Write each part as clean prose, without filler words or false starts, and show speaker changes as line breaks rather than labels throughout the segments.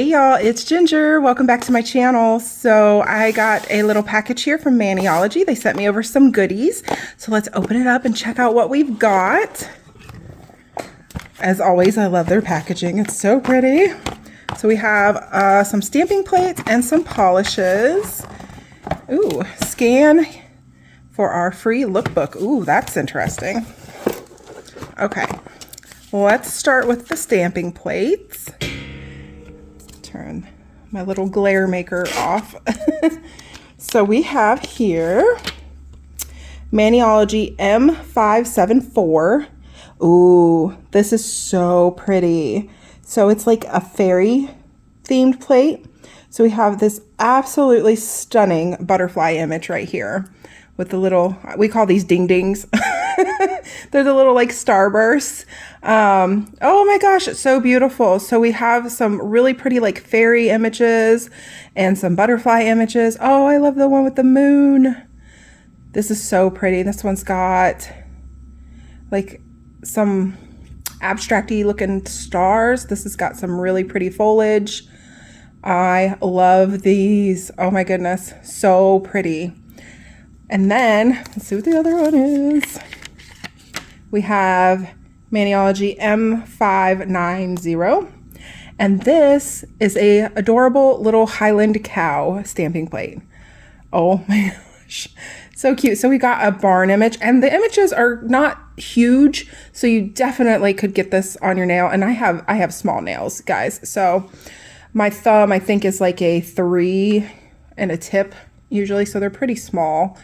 Hey y'all, it's Ginger. Welcome back to my channel. So I got a little package here from Maniology. They sent me over some goodies. So let's open it up and check out what we've got. As always, I love their packaging. It's so pretty. So we have some stamping plates and some polishes. Ooh, scan for our free lookbook. Ooh, that's interesting. Okay, let's start with the stamping plates. Turn my little glare maker off. So we have here Maniology M574. Ooh, this is so pretty. So it's like a fairy themed plate. So we have this absolutely stunning butterfly image right here with the little, we call these ding dings. They're the little like starbursts. Oh my gosh, it's so beautiful. So we have some really pretty like fairy images and some butterfly images. Oh, I love the one with the moon. This is so pretty. This one's got like some abstract-y looking stars. This has got some really pretty foliage. I love these. Oh my goodness, so pretty. And then let's see what the other one is. We have Maniology M590. And this is a adorable little Highland cow stamping plate. Oh my gosh, so cute. So we got a barn image, and the images are not huge, so you definitely could get this on your nail. And I have small nails, guys. So my thumb, I think, is like a 3 and a tip usually, so they're pretty small.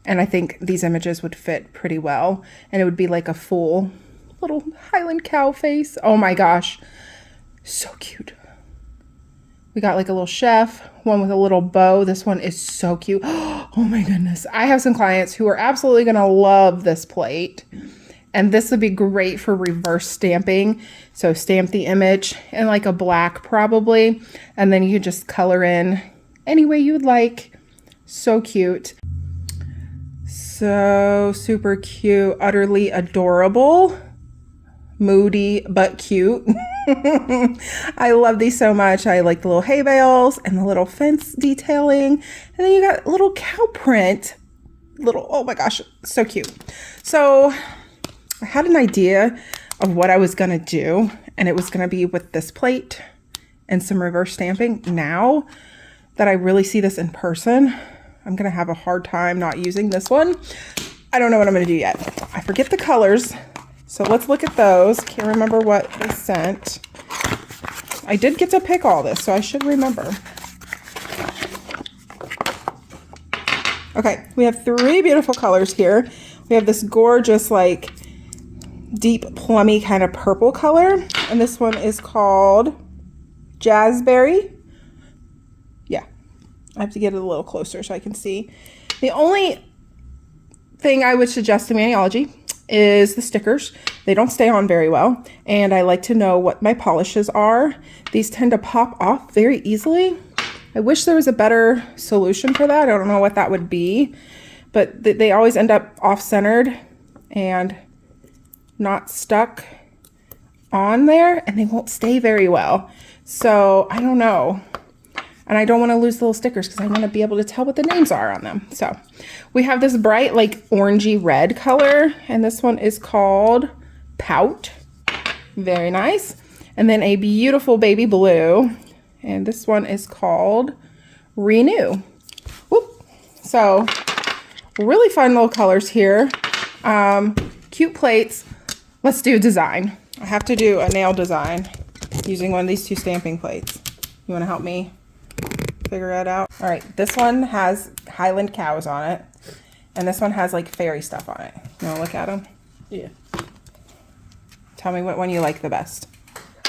And I think these images would fit pretty well, and it would be like a full little Highland cow face. Oh my gosh, so cute. We got like a little chef, one with a little bow. This one is so cute. Oh my goodness. I have some clients who are absolutely gonna love this plate, and this would be great for reverse stamping. So stamp the image in like a black probably, and then you could just color in any way you would like. So cute. So super cute, utterly adorable, moody but cute. I love these so much. I like the little hay bales and the little fence detailing, and then you got little cow print. Oh my gosh, so cute. So I had an idea of what I was gonna do, and it was gonna be with this plate and some reverse stamping. Now that I really see this in person, I'm gonna have a hard time not using this one. I don't know what I'm gonna do yet. I forget the colors, so let's look at those. Can't remember what they sent. I did get to pick all this, so I should remember. Okay, we have 3 beautiful colors here. We have this gorgeous, like, deep plummy kind of purple color, and this one is called Jazzberry. Yeah, I have to get it a little closer so I can see. The only thing I would suggest to Maniology is the stickers. They don't stay on very well, and I like to know what my polishes are. These tend to pop off very easily. I wish there was a better solution for that. I don't know what that would be, but they always end up off-centered and not stuck on there, and they won't stay very well. So I don't know. And I don't want to lose the little stickers because I want to be able to tell what the names are on them. So we have this bright, like, orangey red color, and this one is called Pout. Very nice. And then a beautiful baby blue, and this one is called Renew. Whoop. So really fun little colors here. Cute plates. Let's do a design. I have to do a nail design using one of these 2 stamping plates. You want to help me figure that out? All right, this one has Highland cows on it, and this one has like fairy stuff on it. You want to look at them?
Yeah.
Tell me what one you like the best.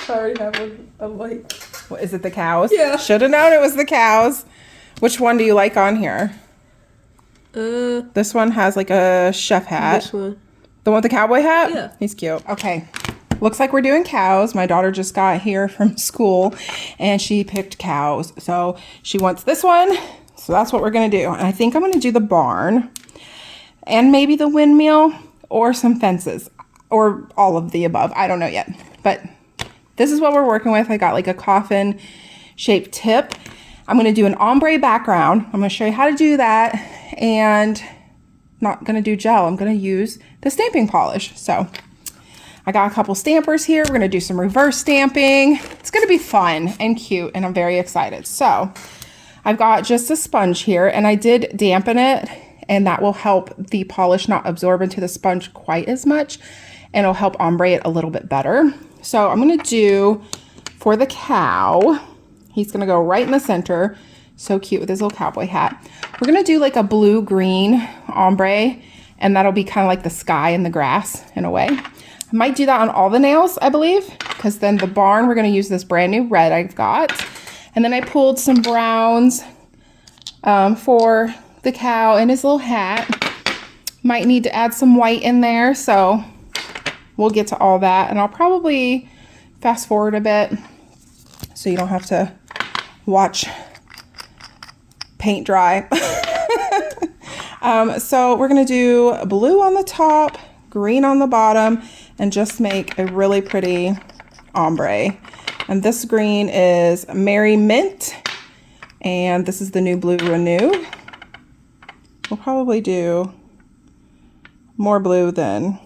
I already have one. I'm like,
What, is it the cows?
Yeah.
Should have known it was the cows. Which one do you like on here?
This
one has like a chef hat.
This one.
The one with the cowboy hat?
Yeah.
He's cute. Okay. Looks like we're doing cows. My daughter just got here from school and she picked cows. So she wants this one. So that's what we're going to do. And I think I'm going to do the barn and maybe the windmill or some fences or all of the above. I don't know yet. But this is what we're working with. I got like a coffin shaped tip. I'm going to do an ombre background. I'm going to show you how to do that, and not going to do gel. I'm going to use the stamping polish. So I got a couple stampers here. We're going to do some reverse stamping. It's going to be fun and cute, and I'm very excited. So I've got just a sponge here, and I did dampen it, and that will help the polish not absorb into the sponge quite as much, and it'll help ombre it a little bit better. So I'm going to do, for the cow, he's going to go right in the center. So cute with his little cowboy hat. We're going to do like a blue-green ombre, and that'll be kind of like the sky and the grass in a way. I might do that on all the nails, I believe, because then the barn, we're going to use this brand new red I've got. And then I pulled some browns for the cow and his little hat. Might need to add some white in there, so we'll get to all that. And I'll probably fast forward a bit so you don't have to watch paint dry. So we're going to do blue on the top, green on the bottom, and just make a really pretty ombre. And this green is Merry Mint, and this is the new Blue Renew. We'll probably do more blue than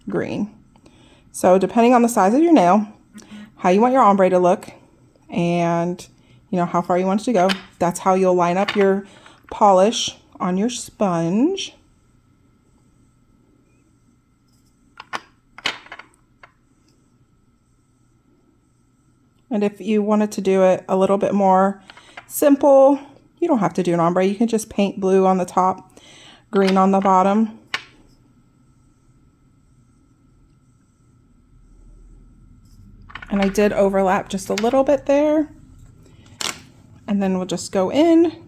green. So depending on the size of your nail, how you want your ombre to look, and you know how far you want it to go, that's how you'll line up your polish on your sponge. And if you wanted to do it a little bit more simple, you don't have to do an ombre. You can just paint blue on the top, green on the bottom. And I did overlap just a little bit there. And then we'll just go in.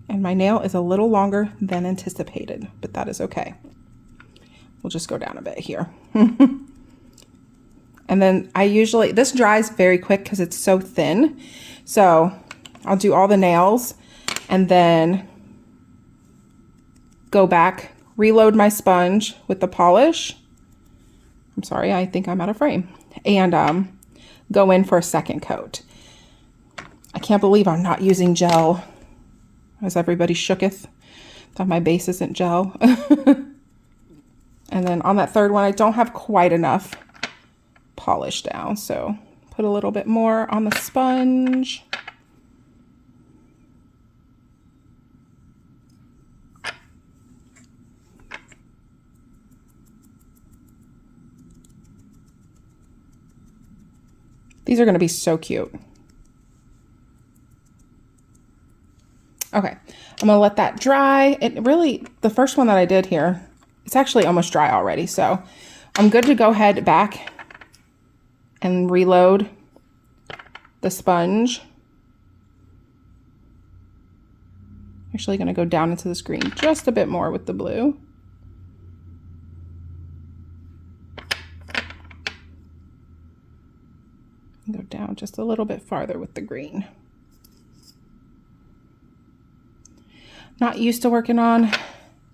And my nail is a little longer than anticipated, but that is okay. We'll just go down a bit here. And then I usually, this dries very quick because it's so thin. So I'll do all the nails and then go back, reload my sponge with the polish. I'm sorry, I think I'm out of frame. And go in for a second coat. I can't believe I'm not using gel, as everybody shooketh that my base isn't gel. And then on that third one, I don't have quite enough polish down, so put a little bit more on the sponge. These are going to be so cute. Okay, I'm going to let that dry. It really, the first one that I did here, it's actually almost dry already, so I'm good to go ahead back and reload the sponge. Actually going to go down into this green just a bit more with the blue. Go down just a little bit farther with the green. Not used to working on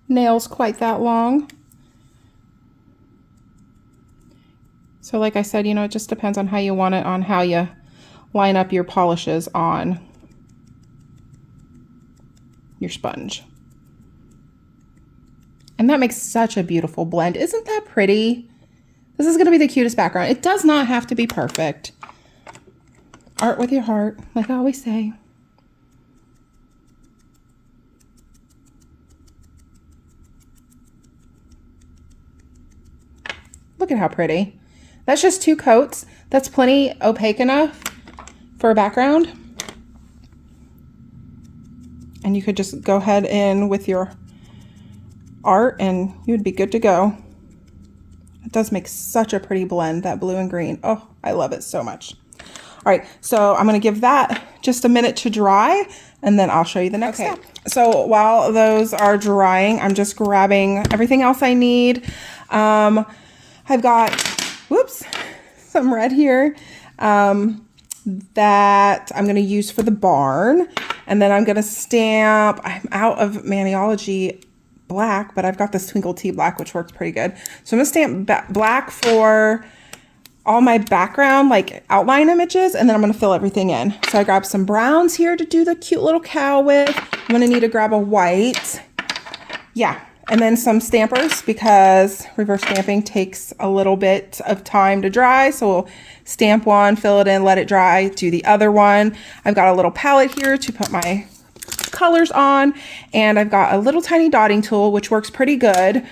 nails quite that long. So like I said, you know, it just depends on how you want it, on how you line up your polishes on your sponge. And that makes such a beautiful blend. Isn't that pretty? This is going to be the cutest background. It does not have to be perfect. Art with your heart, like I always say. Look at how pretty. That's just 2 coats. That's plenty opaque enough for a background. And you could just go ahead in with your art and you would be good to go. It does make such a pretty blend, that blue and green. Oh, I love it so much. All right, so I'm gonna give that just a minute to dry and then I'll show you the next step. So while those are drying, I'm just grabbing everything else I need. I've got, whoops, some red here that I'm gonna use for the barn. And then I'm gonna stamp, I'm out of Maniology black, but I've got this Twinkled T black, which works pretty good. So I'm gonna stamp black for all my background, like outline images, and then I'm gonna fill everything in. So I grabbed some browns here to do the cute little cow with. I'm gonna need to grab a white. Yeah, and then some stampers because reverse stamping takes a little bit of time to dry. So we'll stamp one, fill it in, let it dry, do the other one. I've got a little palette here to put my colors on, and I've got a little tiny dotting tool, which works pretty good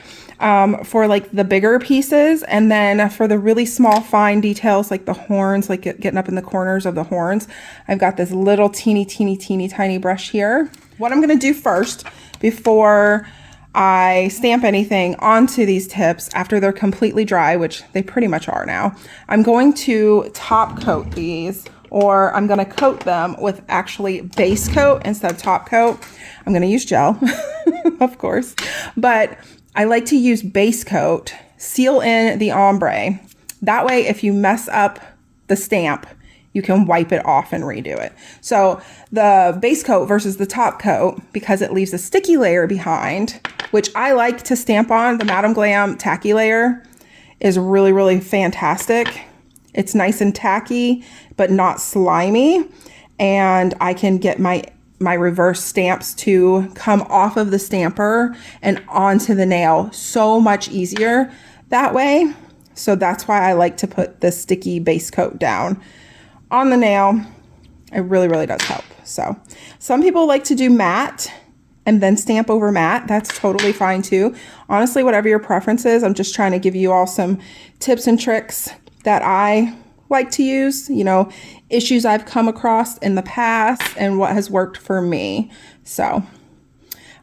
for like the bigger pieces. And then for the really small fine details, like the horns, like getting up in the corners of the horns, I've got this little teeny tiny brush here. What I'm gonna do first, before I stamp anything onto these tips after they're completely dry, which they pretty much are now, I'm going to top coat these, or I'm going to coat them with actually base coat instead of top coat. I'm going to use gel, of course, but I like to use base coat, seal in the ombre. That way, if you mess up the stamp, you can wipe it off and redo it. So the base coat versus the top coat, because it leaves a sticky layer behind, which I like to stamp on. The Madam Glam tacky layer is really fantastic. It's nice and tacky, but not slimy. And I can get my reverse stamps to come off of the stamper and onto the nail so much easier that way. So that's why I like to put the sticky base coat down on the nail. It really does help. So some people like to do matte and then stamp over matte. That's totally fine too. Honestly, whatever your preference is, I'm just trying to give you all some tips and tricks that I like to use, you know, issues I've come across in the past and what has worked for me. So,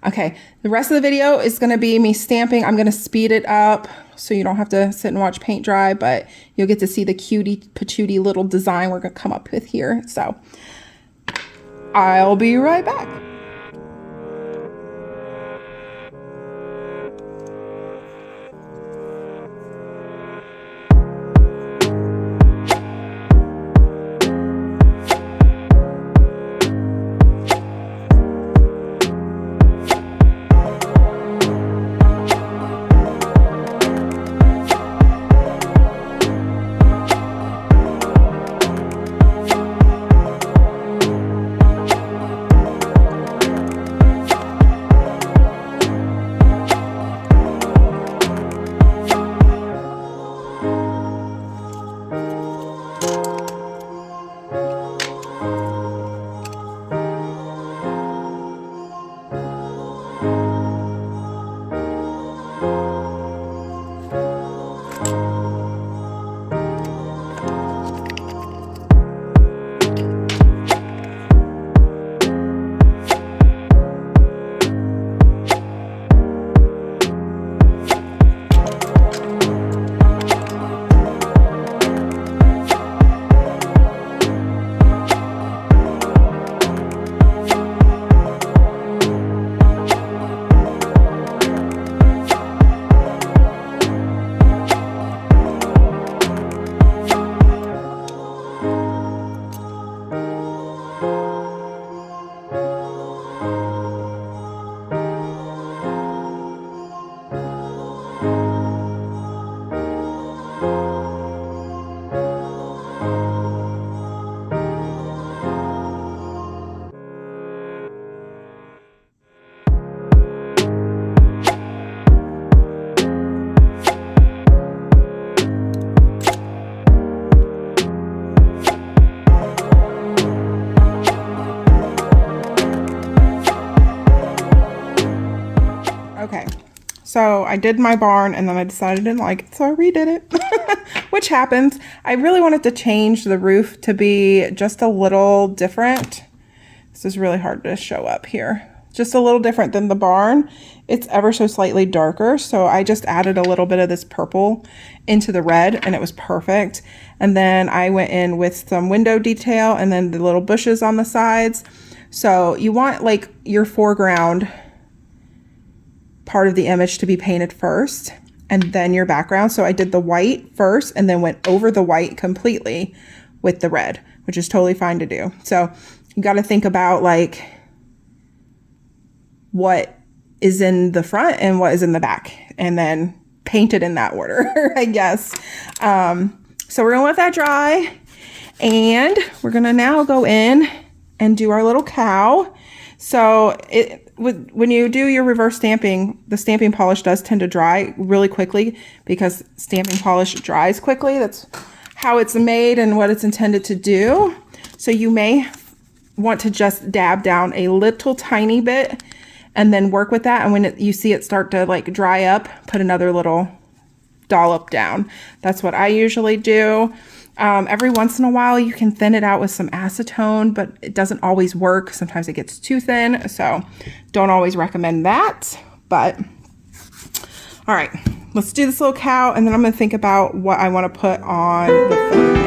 okay, the rest of the video is going to be me stamping. I'm going to speed it up so you don't have to sit and watch paint dry, but you'll get to see the cutie patootie little design we're going to come up with here. So I'll be right back. Okay, so I did my barn and then I decided I didn't like it, so I redid it, which happens. I really wanted to change the roof to be just a little different. This is really hard to show up here. Just a little different than the barn. It's ever so slightly darker, so I just added a little bit of this purple into the red and it was perfect. And then I went in with some window detail and then the little bushes on the sides. So you want like your foreground part of the image to be painted first and then your background. So I did the white first and then went over the white completely with the red, which is totally fine to do. So you got to think about like what is in the front and what is in the back, and then paint it in that order, I guess. So we're gonna let that dry, and we're gonna now go in and do our little cow. So when you do your reverse stamping, the stamping polish does tend to dry really quickly because stamping polish dries quickly. That's how it's made and what it's intended to do. So you may want to just dab down a little tiny bit and then work with that. And when you see it start to like dry up, put another little dollop down. That's what I usually do. Every once in a while you can thin it out with some acetone, but it doesn't always work. Sometimes it gets too thin, so don't always recommend that. But all right, let's do this little cow, and then I'm gonna think about what I want to put on the thumbnail.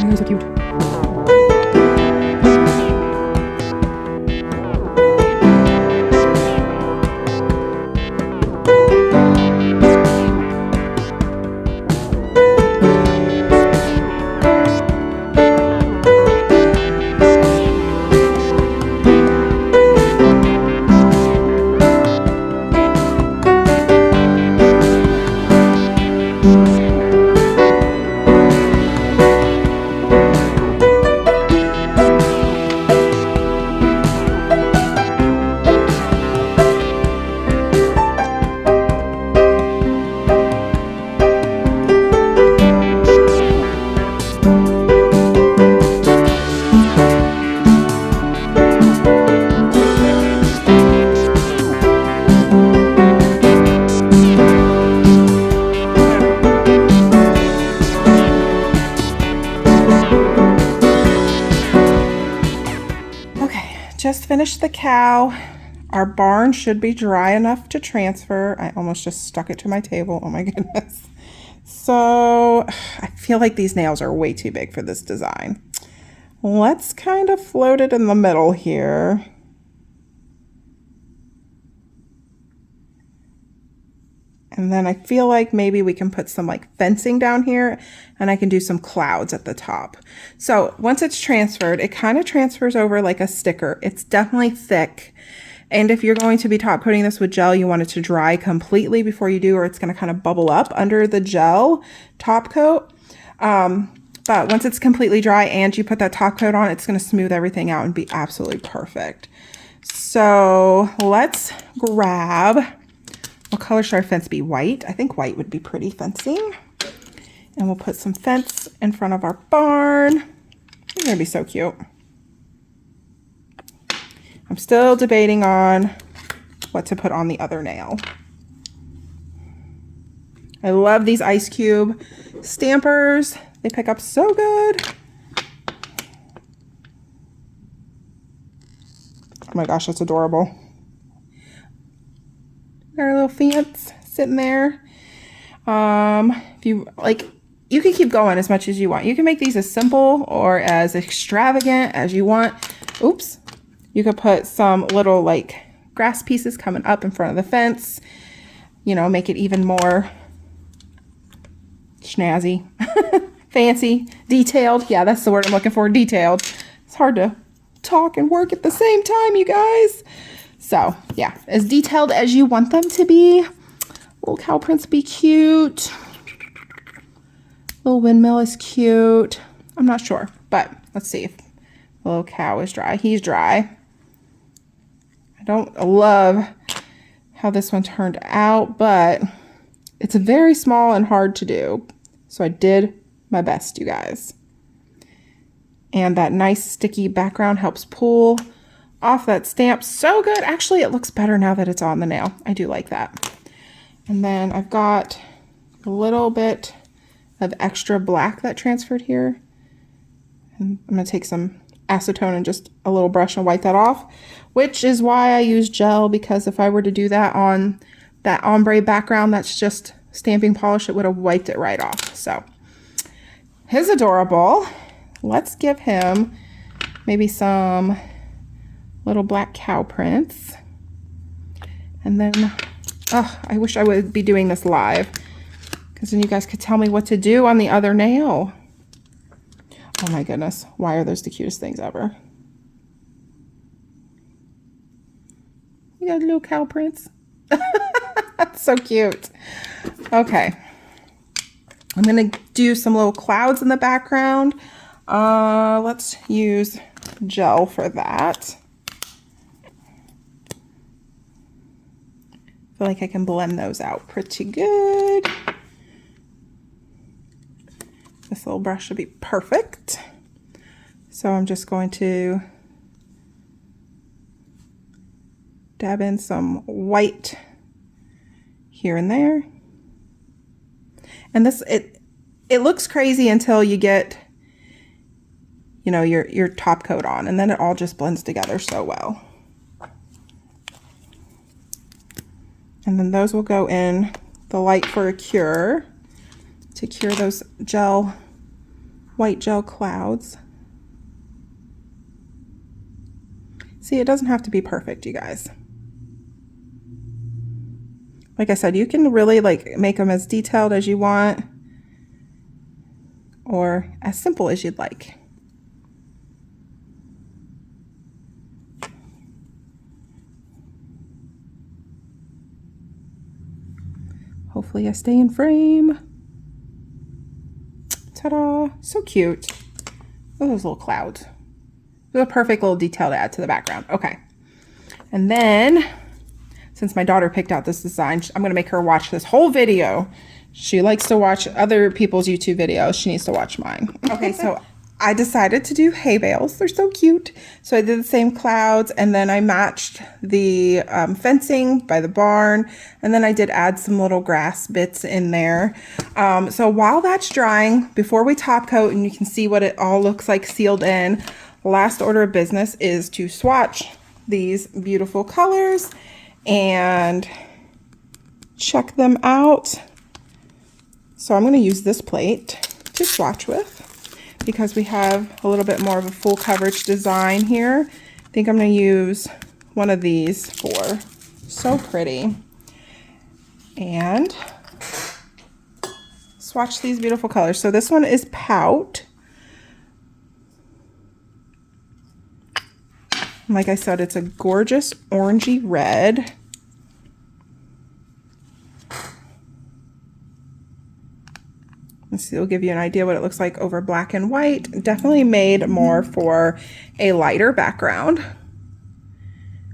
Oh, so cute. Just finished the cow. Our barn should be dry enough to transfer. I almost just stuck it to my table. Oh my goodness. So I feel like these nails are way too big for this design. Let's kind of float it in the middle here. And then I feel like maybe we can put some like fencing down here, and I can do some clouds at the top. So once it's transferred, it kind of transfers over like a sticker. It's definitely thick. And if you're going to be top coating this with gel, you want it to dry completely before you do, or it's going to kind of bubble up under the gel top coat. But once it's completely dry and you put that top coat on, it's going to smooth everything out and be absolutely perfect. So let's grab, what color should our fence be? White? I think white would be pretty fencing. And we'll put some fence in front of our barn. It's gonna be so cute. I'm still debating on what to put on the other nail. I love these ice cube stampers. They pick up so good. Oh my gosh, that's adorable. Our little fence sitting there. If you like, you can keep going as much as you want. You can make these as simple or as extravagant as you want. Oops. You could put some little like grass pieces coming up in front of the fence. You know, make it even more snazzy, fancy, detailed. Yeah, that's the word I'm looking for, detailed. It's hard to talk and work at the same time, you guys. So yeah, as detailed as you want them to be. Little cow prints be cute. Little windmill is cute. I'm not sure, but let's see if the little cow is dry. He's dry. I don't love how this one turned out, but it's very small and hard to do. So I did my best, you guys. And that nice sticky background helps pull off that stamp so good. Actually, it looks better now that it's on the nail. I do like that. And then I've got a little bit of extra black that transferred here. And I'm going to take some acetone and just a little brush and wipe that off, which is why I use gel, because if I were to do that on that ombre background that's just stamping polish, it would have wiped it right off. So he's adorable. Let's give him maybe some little black cow prints. And then Oh, I wish I would be doing this live, because then you guys could tell me what to do on the other nail. Oh my goodness, why are those the cutest things ever? You got little cow prints. That's so cute. Okay. I'm gonna do some little clouds in the background. Let's use gel for that. I feel like I can blend those out pretty good. This little brush should be perfect. So I'm just going to dab in some white here and there. And this, it looks crazy until you get, you know, your top coat on, and then it all just blends together so well. And then those will go in the light for a cure to cure those white gel clouds. See, it doesn't have to be perfect, you guys. Like I said, you can really like make them as detailed as you want or as simple as you'd like. Hopefully I stay in frame. Ta-da! So cute. Look at those little clouds. They're a perfect little detail to add to the background. Okay. And then, since my daughter picked out this design, I'm going to make her watch this whole video. She likes to watch other people's YouTube videos. She needs to watch mine. Okay, so I decided to do hay bales. They're so cute. So I did the same clouds, and then I matched the fencing by the barn, and then I did add some little grass bits in there. So while that's drying, before we top coat, and you can see what it all looks like sealed in, last order of business is to swatch these beautiful colors and check them out. So I'm going to use this plate to swatch with because we have a little bit more of a full coverage design here. I think I'm going to use one of these for so pretty. And swatch these beautiful colors. So this one is Pout. Like I said, it's a gorgeous orangey red. This will give you an idea what it looks like over black and white. Definitely made more for a lighter background.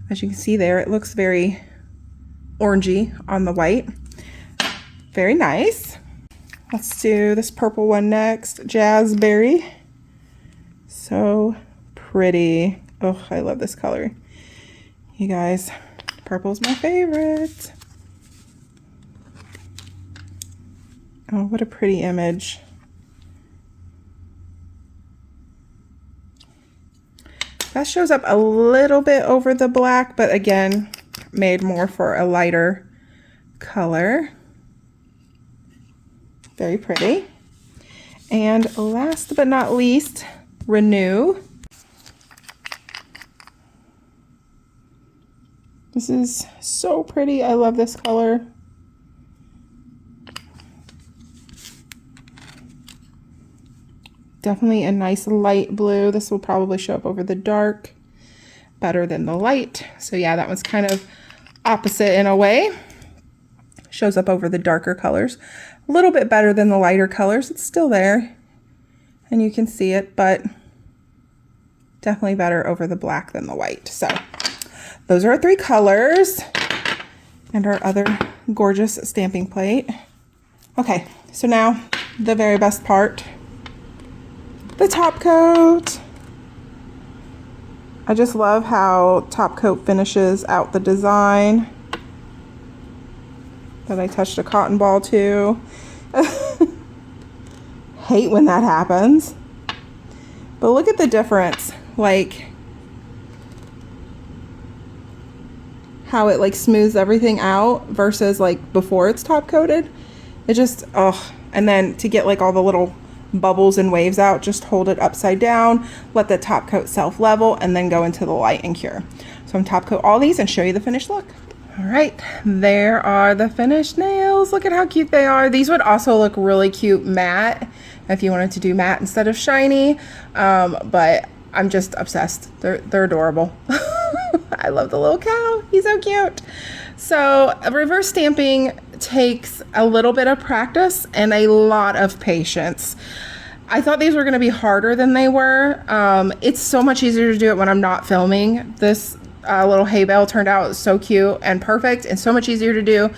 As you can see there, it looks very orangey on the white. Very nice. Let's do this purple one next, Jazzberry. So pretty. Oh, I love this color. You guys, purple is my favorite. Oh, what a pretty image. That shows up a little bit over the black, but again, made more for a lighter color. Very pretty. And last but not least, Renew. This is so pretty. I love this color. Definitely a nice light blue. This will probably show up over the dark better than the light. So yeah, that one's kind of opposite in a way. Shows up over the darker colors. A little bit better than the lighter colors. It's still there and you can see it, but definitely better over the black than the white. So those are our three colors and our other gorgeous stamping plate. Okay, so now the very best part, the top coat. I just love how top coat finishes out the design. That I touched a cotton ball to. Hate when that happens. But look at the difference, like how it like smooths everything out versus like before it's top coated. It just, oh, and then to get like all the little bubbles and waves out, just hold it upside down, let the top coat self level, and then go into the light and cure. So I'm top coat all these and show you the finished look. All right, there are the finished nails. Look at how cute they are. These would also look really cute matte if you wanted to do matte instead of shiny, but I'm just obsessed. They're adorable. I love the little cow. He's so cute. So reverse stamping takes a little bit of practice and a lot of patience. I thought these were going to be harder than they were. It's so much easier to do it when I'm not filming. This little hay bale turned out so cute and perfect, and so much easier to do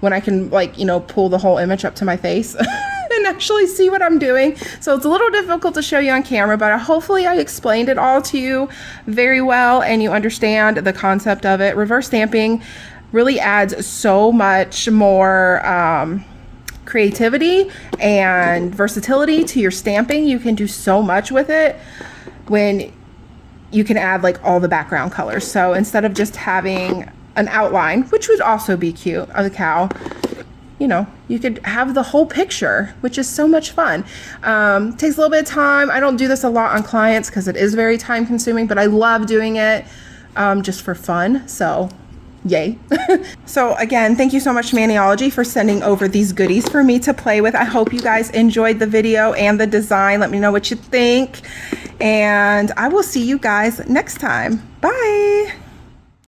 when I can, like, you know, pull the whole image up to my face and actually see what I'm doing. So it's a little difficult to show you on camera, but hopefully I explained it all to you very well and you understand the concept of it. Reverse stamping really adds so much more creativity and versatility to your stamping. You can do so much with it when you can add like all the background colors. So instead of just having an outline, which would also be cute, of the cow, you know, you could have the whole picture, which is so much fun. Takes a little bit of time. I don't do this a lot on clients because it is very time consuming, but I love doing it just for fun. So yay. So again, thank you so much, Maniology, for sending over these goodies for me to play with. I hope you guys enjoyed the video and the design. Let me know what you think. And I will see you guys next time. Bye.